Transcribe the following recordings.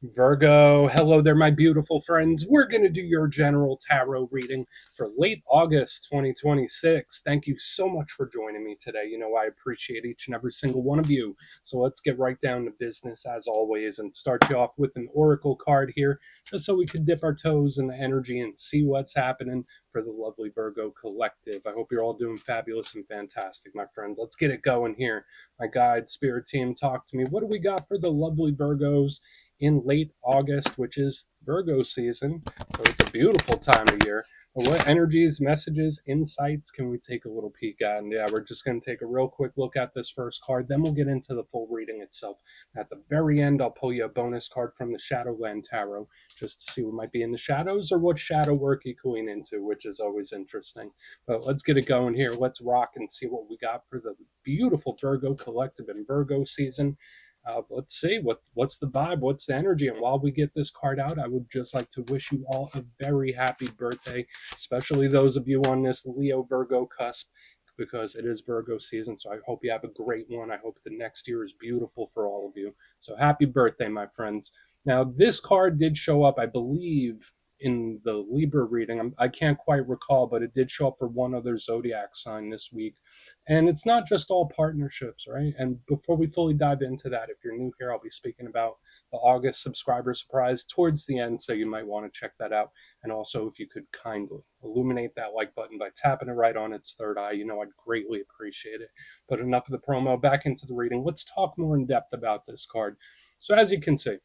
Virgo, hello there, my beautiful friends. We're going to do your general tarot reading for late August 2026. Thank you so much for joining me today. You know, I appreciate each and every single one of you. So let's get right down to business as always and start you off with an oracle card here, just so we can dip our toes in the energy and see what's happening for the lovely Virgo collective. I hope you're all doing fabulous and fantastic, my friends. Let's get it going here. My guide, spirit team, talk to me. What do we got for the lovely Virgos in late August, which is Virgo season? So it's a beautiful time of year. But what energies, messages, insights can we take a little peek at? And yeah, we're just going to take a real quick look at this first card. Then we'll get into the full reading itself. At the very end, I'll pull you a bonus card from the Shadowland Tarot just to see what might be in the shadows or what shadow work you coin into, which is always interesting. But let's get it going here. Let's rock and see what we got for the beautiful Virgo collective in Virgo season. Let's see what's the vibe, what's the energy. And while we get this card out, I would just like to wish you all a very happy birthday, especially those of you on this Leo Virgo cusp, because it is Virgo season. So I hope you have a great one. I hope the next year is beautiful for all of you. So happy birthday, my friends. Now, this card did show up, I believe, in the Libra reading. I can't quite recall, but it did show up for one other zodiac sign this week. And it's not just all partnerships, right? And before we fully dive into that, if you're new here, I'll be speaking about the August subscriber surprise towards the end, so you might want to check that out. And also, if you could kindly illuminate that like button by tapping it right on its third eye, I'd greatly appreciate it. But enough of the promo, back into the reading. Let's talk more in depth about this card. So as you can see,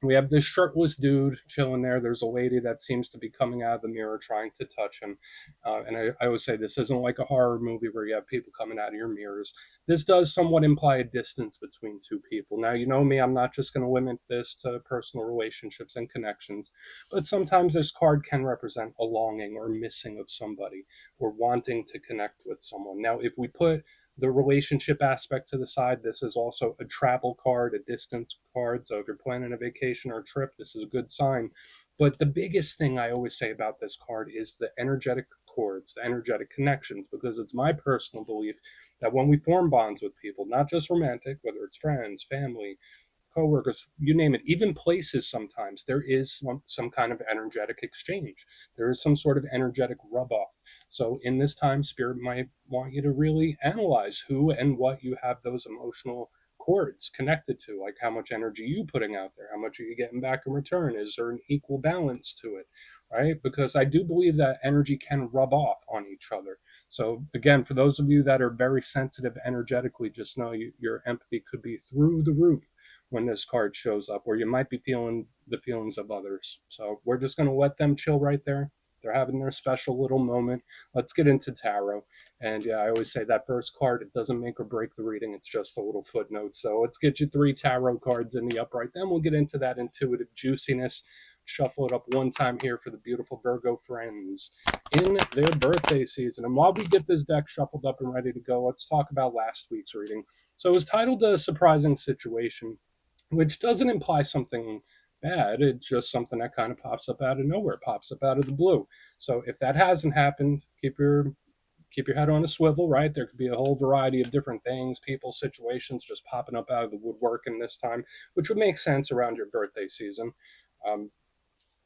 we have this shirtless dude chilling there. There's a lady that seems to be coming out of the mirror trying to touch him. And I always say this isn't like a horror movie where you have people coming out of your mirrors. This does somewhat imply a distance between two people. Now, you know me, I'm not just going to limit this to personal relationships and connections, but sometimes this card can represent a longing or missing of somebody or wanting to connect with someone. Now, if we put the relationship aspect to the side, this is also a travel card, a distance card. So if you're planning a vacation or a trip, this is a good sign. But the biggest thing I always say about this card is the energetic cords, the energetic connections, because it's my personal belief that when we form bonds with people, not just romantic, whether it's friends, family, coworkers, you name it, even places, sometimes there is some kind of energetic exchange. There is some sort of energetic rub off. So in this time, spirit might want you to really analyze who and what you have those emotional cords connected to, like how much energy you putting out there, how much are you getting back in return, is there an equal balance to it, right? Because I do believe that energy can rub off on each other. So again, for those of you that are very sensitive energetically, just know your empathy could be through the roof when this card shows up, or you might be feeling the feelings of others. So we're just going to let them chill right there. They're having their special little moment. Let's get into tarot. And yeah, I always say that first card, it doesn't make or break the reading. It's just a little footnote. So let's get you 3 tarot cards in the upright. Then we'll get into that intuitive juiciness. Shuffle it up one time here for the beautiful Virgo friends in their birthday season. And while we get this deck shuffled up and ready to go, let's talk about last week's reading. So it was titled A Surprising Situation, which doesn't imply something bad. It's just something that kind of pops up out of nowhere, pops up out of the blue. So if that hasn't happened, keep your head on a swivel, right? There could be a whole variety of different things, people, situations just popping up out of the woodwork in this time, which would make sense around your birthday season. Um,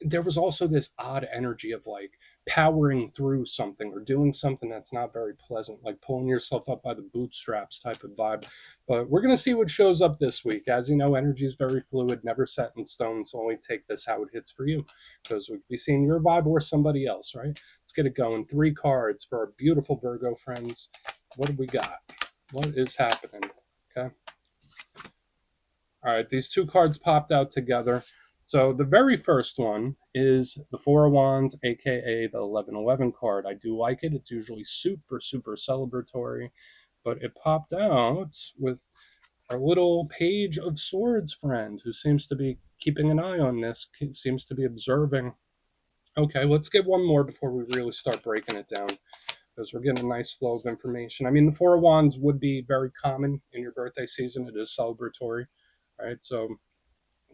there was also this odd energy of like powering through something or doing something that's not very pleasant, like pulling yourself up by the bootstraps type of vibe. But we're going to see what shows up this week. As you know, energy is very fluid, never set in stone. So only take this how it hits for you, because we could be seeing your vibe or somebody else, right? Let's get it going. 3 cards for our beautiful Virgo friends. What do we got? What is happening? Okay. All right, these 2 cards popped out together. So the very first one is the 4 of Wands, aka the 1111 card. I do like it. It's usually super, super celebratory, but it popped out with our little Page of Swords friend who seems to be keeping an eye on this, seems to be observing. Okay, let's get one more before we really start breaking it down, because we're getting a nice flow of information. I mean, the 4 of Wands would be very common in your birthday season. It is celebratory, right? So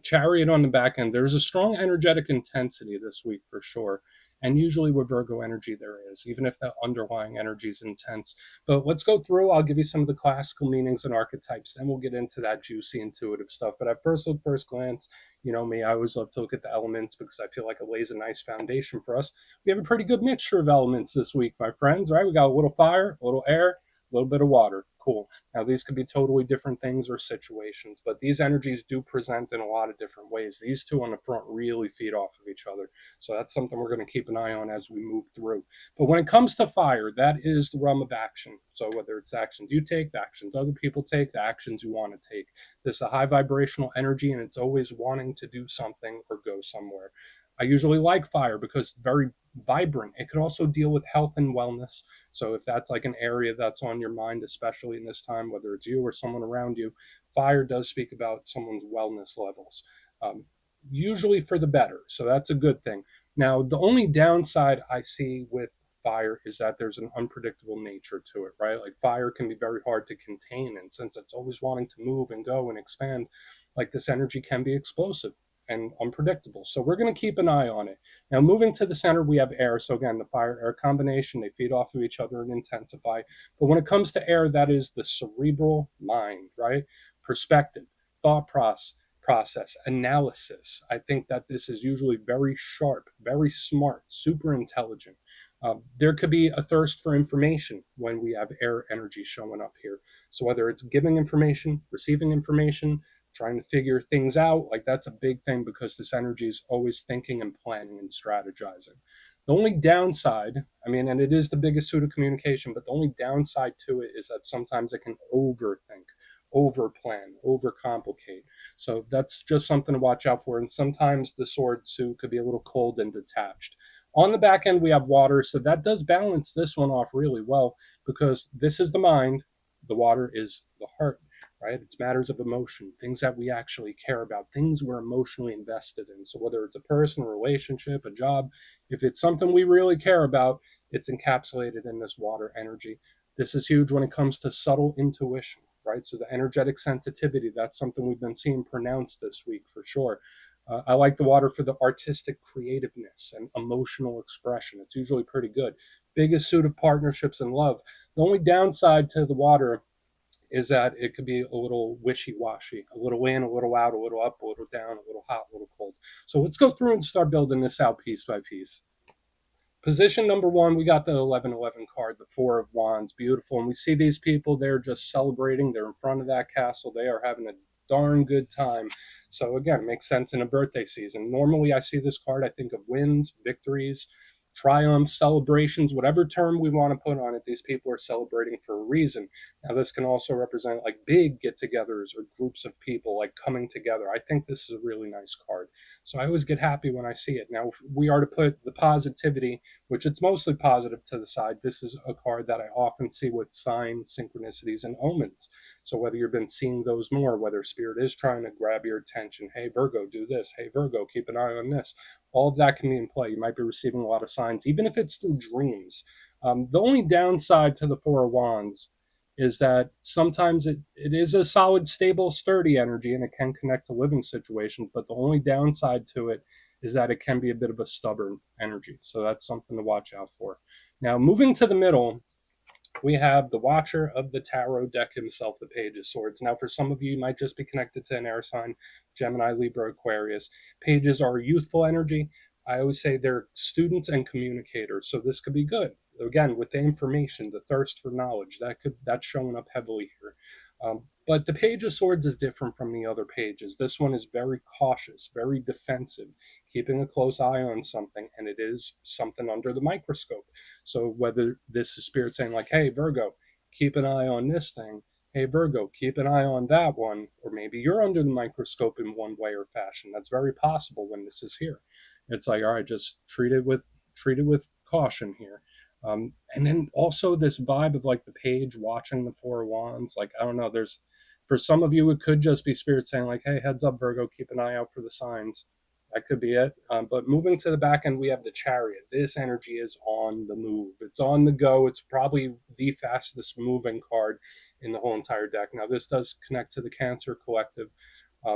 Chariot on the back end, there's a strong energetic intensity this week for sure. And usually with Virgo energy, there is, even if the underlying energy is intense. But let's go through. I'll give you some of the classical meanings and archetypes. Then we'll get into that juicy, intuitive stuff. But at first glance, you know me, I always love to look at the elements because I feel like it lays a nice foundation for us. We have a pretty good mixture of elements this week, my friends, right? We got a little fire, a little air, a little bit of water. Cool. Now, these could be totally different things or situations, but these energies do present in a lot of different ways. These two on the front really feed off of each other. So that's something we're going to keep an eye on as we move through. But when it comes to fire, that is the realm of action. So whether it's actions you take, the actions other people take, the actions you want to take, this is a high vibrational energy, and it's always wanting to do something or go somewhere. I usually like fire because it's very vibrant. It could also deal with health and wellness. So if that's like an area that's on your mind, especially in this time, whether it's you or someone around you, fire does speak about someone's wellness levels, um, usually for the better. So that's a good thing. Now, the only downside I see with fire is that there's an unpredictable nature to it, right? Like fire can be very hard to contain. And since it's always wanting to move and go and expand, like this energy can be explosive and unpredictable. So we're going to keep an eye on it. Now, moving to the center, we have air. So again, the fire air combination, they feed off of each other and intensify. But when it comes to air, that is the cerebral mind, right? Perspective, thought process, analysis. I think that this is usually very sharp, very smart, super intelligent. There could be a thirst for information when we have air energy showing up here. So whether it's giving information, receiving information, trying to figure things out, like that's a big thing because this energy is always thinking and planning and strategizing. The only downside, I mean, and it is the biggest suit of communication, but the only downside to it is that sometimes it can overthink, overplan, overcomplicate. So that's just something to watch out for. And sometimes the sword suit could be a little cold and detached. On the back end, we have water. So that does balance this one off really well because this is the mind, the water is the heart, right? It's matters of emotion, things that we actually care about, things we're emotionally invested in. So whether it's a person, a relationship, a job, if it's something we really care about, it's encapsulated in this water energy. This is huge when it comes to subtle intuition, right? So the energetic sensitivity, that's something we've been seeing pronounced this week for sure. I like the water for the artistic creativeness and emotional expression. It's usually pretty good. Biggest suit of partnerships and love. The only downside to the water is that it could be a little wishy-washy, a little in, a little out, a little up, a little down, a little hot, a little cold. So let's go through and start building this out piece by piece. Position number one, we got the 1111 card, the Four of Wands, beautiful. And we see these people, they're just celebrating. They're in front of that castle. They are having a darn good time. So again, it makes sense in a birthday season. Normally I see this card, I think of wins, victories, triumphs, celebrations, whatever term we want to put on it. These people are celebrating for a reason. Now, this can also represent like big get-togethers or groups of people like coming together. I think this is a really nice card. So I always get happy when I see it. Now, if we are to put the positivity, which it's mostly positive, to the side, this is a card that I often see with signs, synchronicities, and omens. So whether you've been seeing those more, whether spirit is trying to grab your attention, hey, Virgo, do this. Hey, Virgo, keep an eye on this. All of that can be in play. You might be receiving a lot of signs, even if it's through dreams. The only downside to the Four of Wands is that sometimes it is a solid, stable, sturdy energy and it can connect to living situations. But the only downside to it is that it can be a bit of a stubborn energy. So that's something to watch out for. Now, moving to the middle, we have the Watcher of the Tarot deck himself, the Page of Swords. Now, for some of you, you might just be connected to an air sign, Gemini, Libra, Aquarius. Pages are youthful energy. I always say they're students and communicators, so this could be good. Again, with the information, the thirst for knowledge, that's showing up heavily here. But the Page of Swords is different from the other pages. This one is very cautious, very defensive, keeping a close eye on something, and it is something under the microscope. So whether this is spirit saying like, hey, Virgo, keep an eye on this thing. Hey, Virgo, keep an eye on that one. Or maybe you're under the microscope in one way or fashion. That's very possible when this is here. It's like, all right, just treat it with caution here. And then also this vibe of like the page watching the Four of Wands. Like, I don't know, there's, for some of you, it could just be spirit saying like, hey, heads up, Virgo, keep an eye out for the signs. That could be it. But moving to the back end, we have the Chariot. This energy is on the move. It's on the go. It's probably the fastest moving card in the whole entire deck. Now, this does connect to the Cancer Collective,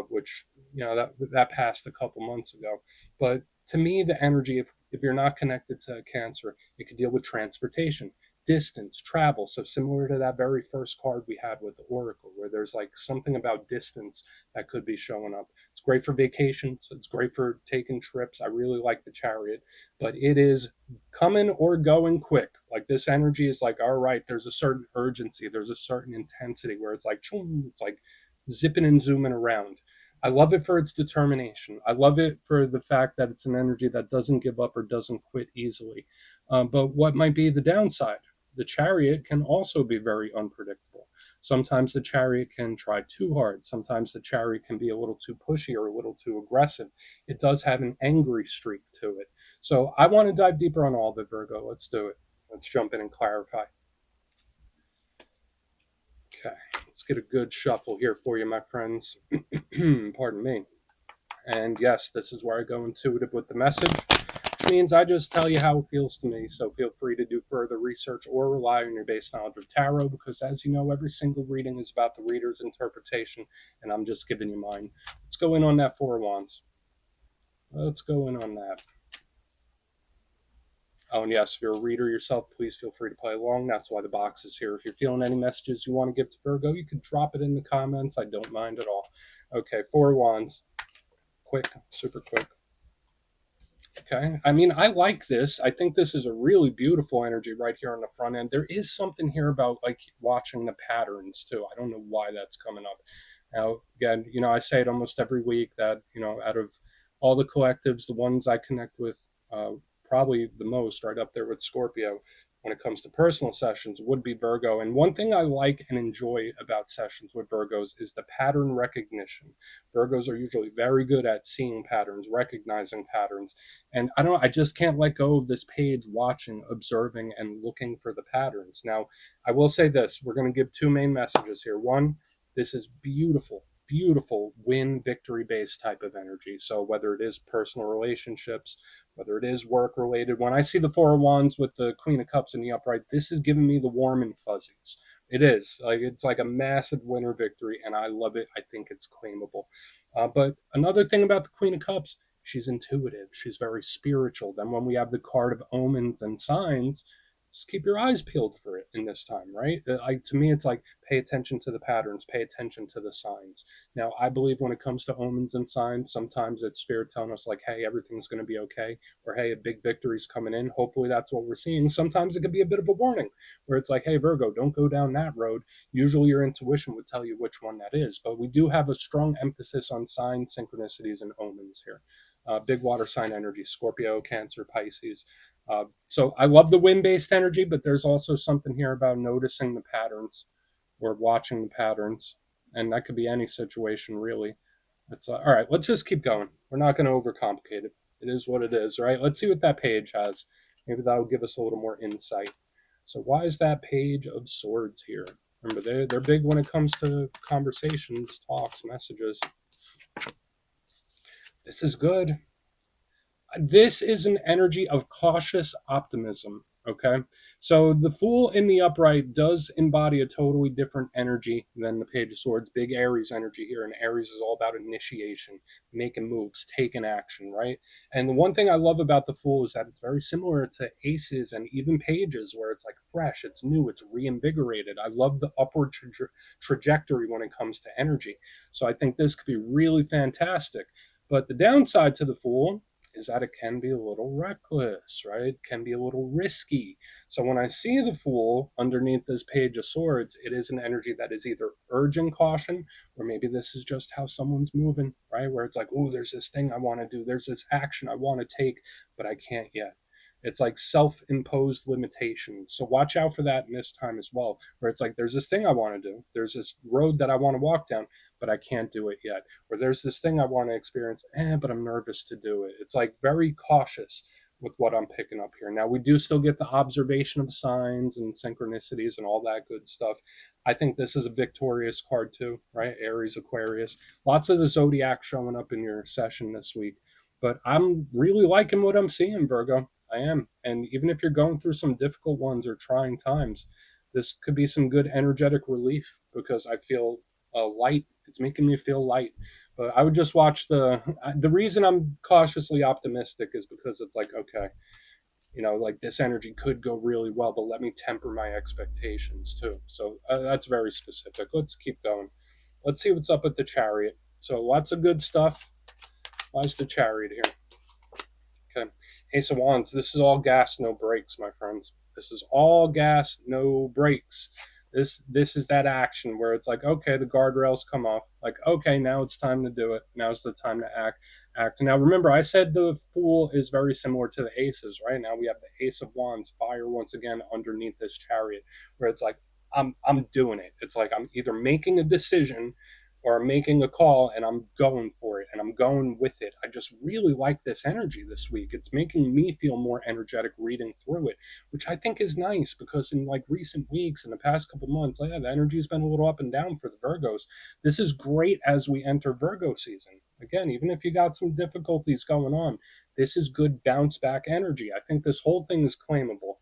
which, you know, that passed a couple months ago. But to me, the energy, if If you're not connected to Cancer, it could deal with transportation, distance, travel. So similar to that very first card we had with the Oracle, where there's like something about distance that could be showing up. It's great for vacations. It's great for taking trips. I really like the Chariot, but it is coming or going quick. Like this energy is like, all right, there's a certain urgency, there's a certain intensity where it's like, it's like zipping and zooming around. I love it for its determination. I love it for the fact that it's an energy that doesn't give up or doesn't quit easily. But what might be the downside? The Chariot can also be very unpredictable. Sometimes the Chariot can try too hard. Sometimes the Chariot can be a little too pushy or a little too aggressive. It does have an angry streak to it. So I want to dive deeper on all of it, Virgo. Let's do it. Let's jump in and clarify. Okay, let's get a good shuffle here for you, my friends. Pardon me. And yes, this is where I go intuitive with the message, which means I just tell you how it feels to me. So feel free to do further research or rely on your base knowledge of tarot, because as you know, every single reading is about the reader's interpretation, and I'm just giving you mine. Let's go in on that Four of Wands. Let's go in on that. Oh, and yes, if you're a reader yourself, please feel free to play along. That's why the box is here. If you're feeling any messages you want to give to Virgo, you can drop it in the comments. I don't mind at all. Okay, Four of Wands. Quick, super quick. Okay, I mean, I like this. I think this is a really beautiful energy right here on the front end. There is something here about like watching the patterns too. I don't know why that's coming up. Now, again, I say it almost every week that, out of all the collectives, the ones I connect with probably the most, right up there with Scorpio, when it comes to personal sessions, would be Virgo. And one thing I like and enjoy about sessions with Virgos is the pattern recognition. Virgos are usually very good at seeing patterns, recognizing patterns. And I don't know, I just can't let go of this page, watching, observing, and looking for the patterns. Now, I will say this, we're going to give two main messages here. One, this is beautiful, beautiful win victory based type of energy. So whether it is personal relationships, whether it is work related, when I see the Four of Wands with the Queen of Cups in the upright, this is giving me the warm and fuzzies. It is like, it's like a massive winner victory, and I love it. I think it's claimable. But another thing about the Queen of Cups, she's intuitive, she's very spiritual. Then when we have the card of omens and signs, just keep your eyes peeled for it in this time, right? To me, it's like pay attention to the patterns, pay attention to the signs. Now, I believe when it comes to omens and signs, sometimes it's spirit telling us like, hey, everything's going to be okay, or hey, a big victory's coming in. Hopefully that's what we're seeing. Sometimes it could be a bit of a warning where it's like, hey, Virgo, don't go down that road. Usually your intuition would tell you which one that is, but we do have a strong emphasis on signs, synchronicities, and omens here. Big water sign energy, Scorpio, Cancer, Pisces. So I love the wind-based energy, but there's also something here about noticing the patterns or watching the patterns, and that could be any situation really. It's all right. Let's just keep going. We're not going to overcomplicate it. It is what it is, right? Let's see what that page has. Maybe that'll give us a little more insight. So why is that Page of Swords here? Remember, they're big when it comes to conversations, talks, messages. This is good. This is an energy of cautious optimism. Okay. So the Fool in the upright does embody a totally different energy than the Page of Swords. Big Aries energy here. And Aries is all about initiation, making moves, taking action, right? And the one thing I love about the Fool is that it's very similar to Aces and even Pages, where it's like fresh, it's new, it's reinvigorated. I love the upward trajectory when it comes to energy. So I think this could be really fantastic. But the downside to the Fool is that it can be a little reckless, right? It can be a little risky. So when I see the Fool underneath this Page of Swords, it is an energy that is either urging caution, or maybe this is just how someone's moving, right? Where it's like, oh, there's this thing I want to do, there's this action I want to take, but I can't yet. It's like self-imposed limitations. So watch out for that in this time as well, where it's like, there's this thing I want to do, there's this road that I want to walk down, but I can't do it yet. Or there's this thing I want to experience, but I'm nervous to do it. It's like very cautious with what I'm picking up here. Now, we do still get the observation of signs and synchronicities and all that good stuff. I think this is a victorious card too, right? Aries, Aquarius. Lots of the zodiac showing up in your session this week. But I'm really liking what I'm seeing, Virgo. I am. And even if you're going through some difficult ones or trying times, this could be some good energetic relief, because I feel light. It's making me feel light. But I would just watch the reason I'm cautiously optimistic is because it's like, okay, like this energy could go really well, but let me temper my expectations too. So that's very specific. Let's keep going. Let's see what's up with the chariot. So lots of good stuff. Why is the chariot here? Okay. Ace of Wands. This is all gas, no brakes, my friends. This is all gas, no brakes. This is that action where it's like, okay, the guardrails come off. Like, okay, now it's time to do it. Now's the time to act. Now remember, I said the Fool is very similar to the Aces, right? Now we have the Ace of Wands, fire once again underneath this chariot, where it's like, I'm doing it. It's like I'm either making a decision or I'm making a call and I'm going for it and I'm going with it. I just really like this energy this week. It's making me feel more energetic reading through it, which I think is nice because in like recent weeks, in the past couple months, yeah, the energy's been a little up and down for the Virgos. This is great as we enter Virgo season. Again, even if you got some difficulties going on, this is good bounce back energy. I think this whole thing is claimable.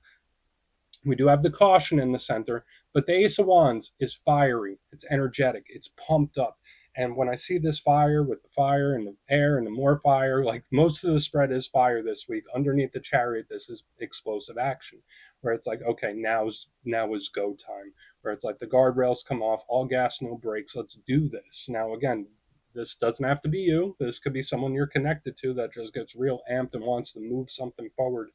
We do have the caution in the center, but the Ace of Wands is fiery. It's energetic. It's pumped up. And when I see this fire with the fire and the air and the more fire, like most of the spread is fire this week. Underneath the chariot, this is explosive action, where it's like, okay, now is go time. Where it's like the guardrails come off, all gas, no brakes. Let's do this. Now again, this doesn't have to be you. This could be someone you're connected to that just gets real amped and wants to move something forward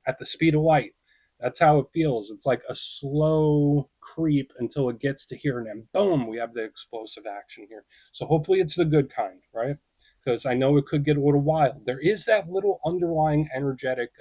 at the speed of light. That's how it feels. It's like a slow creep until it gets to here, and then boom, we have the explosive action here. So hopefully it's the good kind, right? Because I know it could get a little wild. There is that little underlying energetic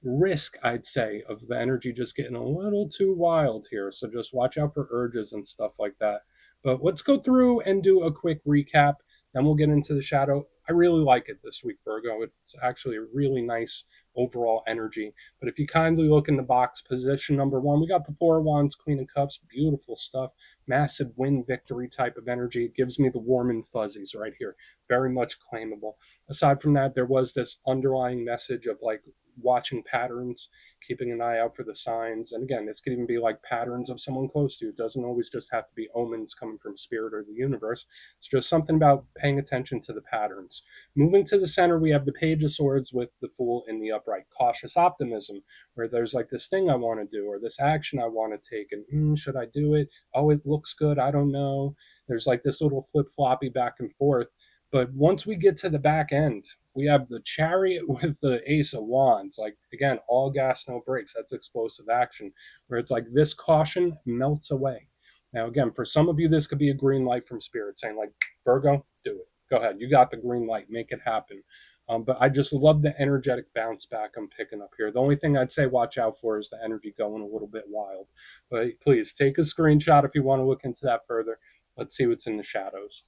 risk, I'd say, of the energy just getting a little too wild here. So just watch out for urges and stuff like that. But let's go through and do a quick recap. Then we'll get into the shadow. I really like it this week, Virgo. It's actually a really nice overall energy. But if you kindly look in the box, position number 1, we got the Four of Wands, Queen of Cups, beautiful stuff. Massive win victory type of energy. It gives me the warm and fuzzies right here. Very much claimable. Aside from that, there was this underlying message of like watching patterns, keeping an eye out for the signs. And again, this could even be like patterns of someone close to you. It doesn't always just have to be omens coming from spirit or the universe. It's just something about paying attention to the patterns. Moving to the center, we have the Page of Swords with the Fool in the upright. Cautious optimism, where there's like this thing I want to do or this action I want to take. And should I do it? Oh, it looks good. I don't know. There's like this little flip-floppy back and forth. But once we get to the back end, we have the chariot with the Ace of Wands. Like, again, all gas, no brakes. That's explosive action, where it's like this caution melts away. Now, again, for some of you, this could be a green light from spirit saying, like, Virgo, do it. Go ahead. You got the green light. Make it happen. But I just love the energetic bounce back I'm picking up here. The only thing I'd say watch out for is the energy going a little bit wild. But please take a screenshot if you want to look into that further. Let's see what's in the shadows.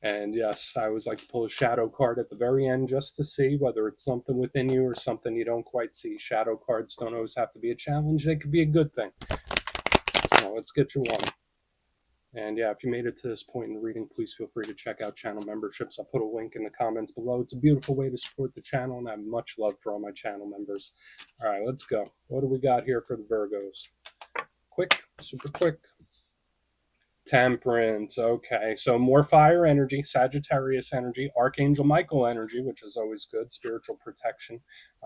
And yes, I always like to pull a shadow card at the very end just to see whether it's something within you or something you don't quite see. Shadow cards don't always have to be a challenge. They could be a good thing. So let's get you one. And yeah, if you made it to this point in the reading, please feel free to check out channel memberships. I'll put a link in the comments below. It's a beautiful way to support the channel, and I have much love for all my channel members. All right, let's go. What do we got here for the Virgos? Quick, super quick. Temperance. Okay, so more fire energy, Sagittarius energy, Archangel Michael energy, which is always good, spiritual protection.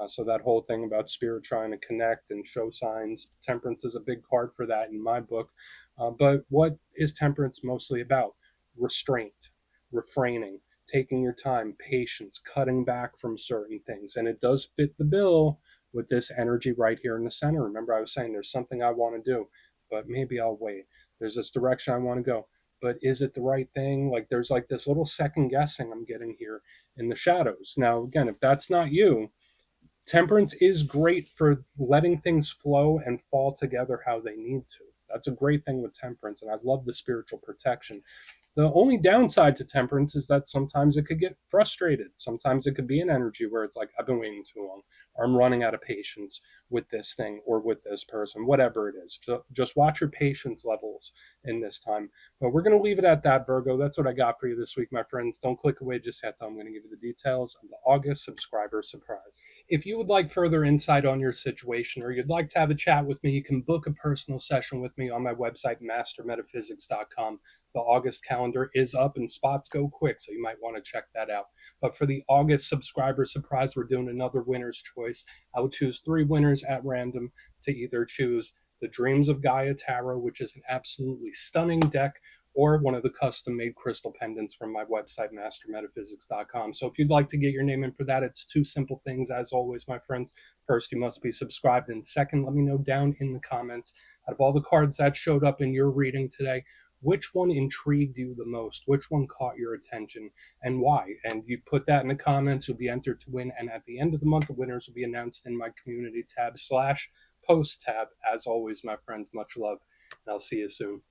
So that whole thing about spirit trying to connect and show signs, temperance is a big card for that in my book. But what is temperance mostly about? Restraint, refraining, taking your time, patience, cutting back from certain things. And it does fit the bill with this energy right here in the center. Remember, I was saying there's something I want to do, but maybe I'll wait. There's this direction I want to go, but is it the right thing? Like there's like this little second guessing I'm getting here in the shadows. Now, again, if that's not you, temperance is great for letting things flow and fall together how they need to. That's a great thing with temperance, and I love the spiritual protection. The only downside to temperance is that sometimes it could get frustrated. Sometimes it could be an energy where it's like, I've been waiting too long, or I'm running out of patience with this thing or with this person, whatever it is. Just watch your patience levels in this time. But we're going to leave it at that, Virgo. That's what I got for you this week, my friends. Don't click away just yet, though. I'm going to give you the details of the August subscriber surprise. If you would like further insight on your situation or you'd like to have a chat with me, you can book a personal session with me on my website, mastermetaphysics.com. The August calendar is up and spots go quick, so you might want to check that out. But for the August subscriber surprise, we're doing another winner's choice. I will choose 3 winners at random to either choose the Dreams of Gaia Tarot, which is an absolutely stunning deck, or one of the custom made crystal pendants from my website, mastermetaphysics.com. So if you'd like to get your name in for that, it's 2 simple things, as always, my friends. First, you must be subscribed. And second, let me know down in the comments, out of all the cards that showed up in your reading today, which one intrigued you the most? Which one caught your attention and why? And you put that in the comments, you'll be entered to win. And at the end of the month, the winners will be announced in my community tab / post tab. As always, my friends, much love, and I'll see you soon.